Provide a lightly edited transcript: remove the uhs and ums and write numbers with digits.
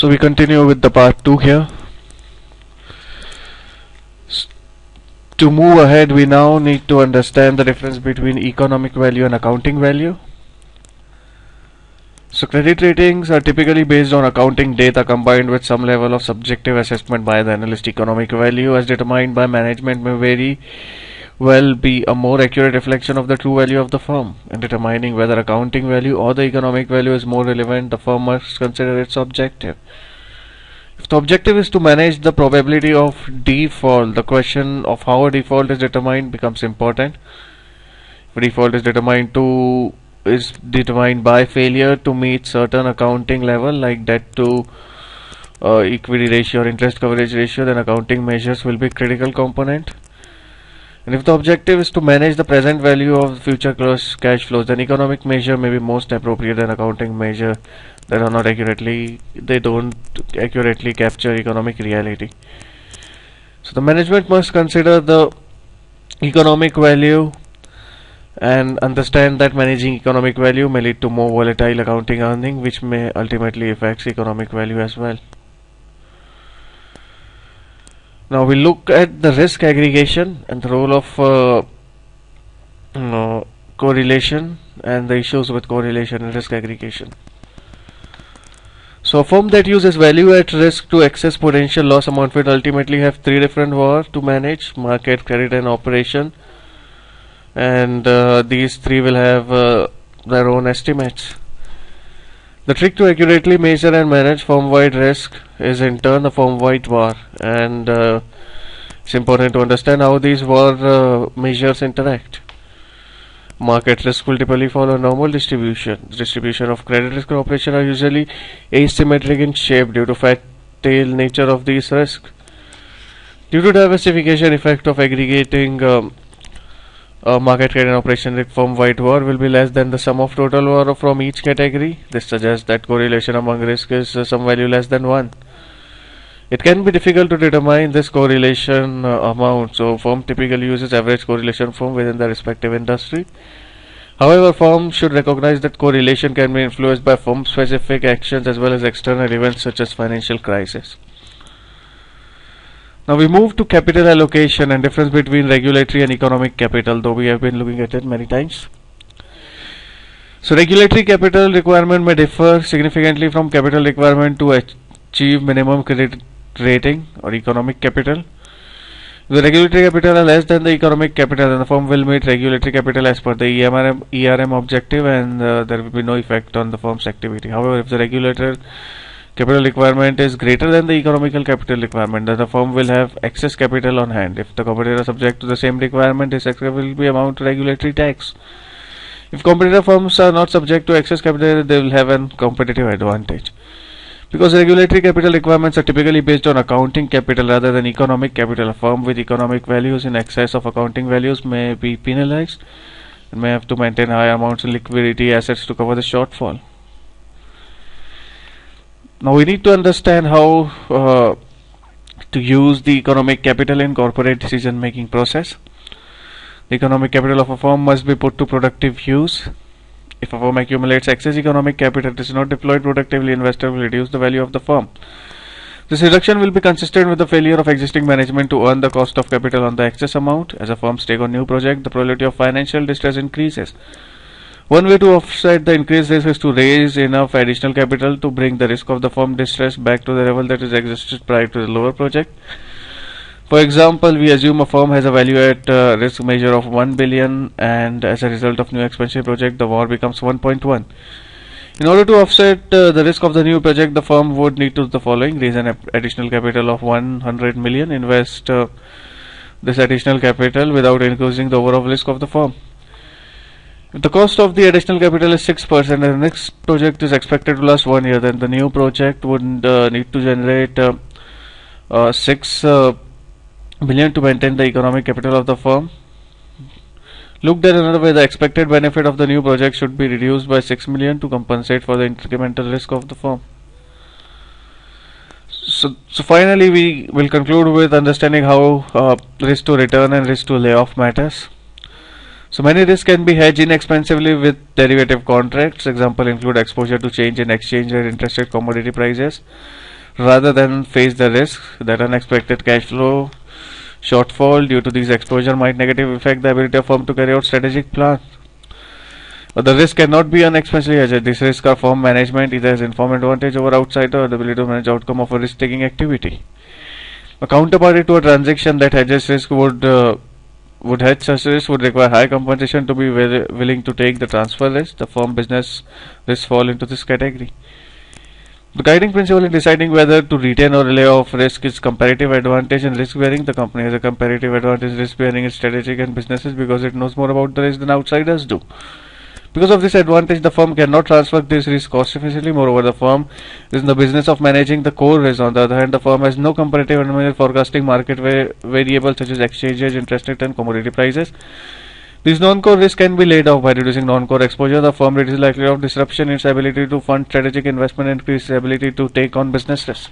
So we continue with the part 2 here. To move ahead, we now need to understand the difference between economic value and accounting value. So credit ratings are typically based on accounting data combined with some level of subjective assessment by the analyst. Economic value as determined by management may very well be a more accurate reflection of the true value of the firm. In determining whether accounting value or the economic value is more relevant, the firm must consider its objective. If the objective is to manage the probability of default, the question of how a default is determined becomes important. If a default is determined by failure to meet certain accounting level like debt to equity ratio or interest coverage ratio, then accounting measures will be a critical component. And if the objective is to manage the present value of future cash flows, then economic measure may be most appropriate than accounting measure that don't accurately capture economic reality. So the management must consider the economic value and understand that managing economic value may lead to more volatile accounting earning, which may ultimately affect economic value as well. Now we look at the risk aggregation and the role of correlation and the issues with correlation and risk aggregation. So a firm that uses value at risk to access potential loss amount will ultimately have three different VAR to manage: market, credit and operation, and these three will have their own estimates. The trick to accurately measure and manage firm-wide risk is in turn the firm-wide VAR, and it's important to understand how these VAR measures interact. Market risk will typically follow normal distribution. The distribution of credit risk and operation are usually asymmetric in shape due to fat-tail nature of these risks. Due to diversification effect of aggregating market credit and operation risk, firm-wide VAR will be less than the sum of total VAR from each category. This suggests that correlation among risk is some value less than 1. It can be difficult to determine this correlation amount, so firm typically uses average correlation firm within the respective industry. However, firms should recognize that correlation can be influenced by firm-specific actions as well as external events such as financial crisis. Now we move to capital allocation and difference between regulatory and economic capital, though we have been looking at it many times. So regulatory capital requirement may differ significantly from capital requirement to achieve minimum credit rating or economic capital. If the regulatory capital are less than the economic capital, then the firm will meet regulatory capital as per the ERM objective, and there will be no effect on the firm's activity. However, if the regulator capital requirement is greater than the economical capital requirement, then the firm will have excess capital on hand. If the competitor is subject to the same requirement, this excess will be amount to regulatory tax. If competitor firms are not subject to excess capital, they will have a competitive advantage. Because regulatory capital requirements are typically based on accounting capital rather than economic capital, a firm with economic values in excess of accounting values may be penalized and may have to maintain high amounts of liquidity assets to cover the shortfall. Now we need to understand how to use the economic capital in corporate decision making process. The economic capital of a firm must be put to productive use. If a firm accumulates excess economic capital, it is not deployed productively, investor will reduce the value of the firm. This reduction will be consistent with the failure of existing management to earn the cost of capital on the excess amount. As a firm takes on new project, the probability of financial distress increases. One way to offset the increased risk is to raise enough additional capital to bring the risk of the firm distress back to the level that is existed prior to the lower project. For example, we assume a firm has a value at risk measure of 1 billion, and as a result of new expansion project, the VAR becomes 1.1. In order to offset the risk of the new project, the firm would need to do the following: raise an additional capital of 100 million, invest this additional capital without increasing the overall risk of the firm. If the cost of the additional capital is 6% and the next project is expected to last 1 year, then the new project would need to generate 6 billion to maintain the economic capital of the firm. Looked at another way, the expected benefit of the new project should be reduced by 6 million to compensate for the incremental risk of the firm. So finally, we will conclude with understanding how risk to return and risk to layoff matters. So many risks can be hedged inexpensively with derivative contracts. Example include exposure to change in exchange rate, interest rate, commodity prices. rather than face the risk that unexpected cash flow shortfall due to these exposure might negatively affect the ability of firm to carry out strategic plans. But the risk cannot be unexpensively hedged. This risk of firm management either has informed advantage over outsider or the ability to manage outcome of a risk-taking activity. A counterparty to a transaction that hedges risk would hedge such risk would require high compensation to be willing to take the transfer risk. The firm business risks fall into this category. The guiding principle in deciding whether to retain or lay off risk is comparative advantage and risk bearing. The company has a comparative advantage risk bearing in strategic and businesses because it knows more about the risk than outsiders do. Because of this advantage, the firm cannot transfer this risk cost efficiently. Moreover, the firm is in the business of managing the core risk. On the other hand, the firm has no comparative advantage in forecasting market variables such as exchange rate, interest rate, and commodity prices. These non-core risks can be laid off by reducing non-core exposure. The firm reduces likelihood of disruption in its ability to fund strategic investment and increase its ability to take on business risks.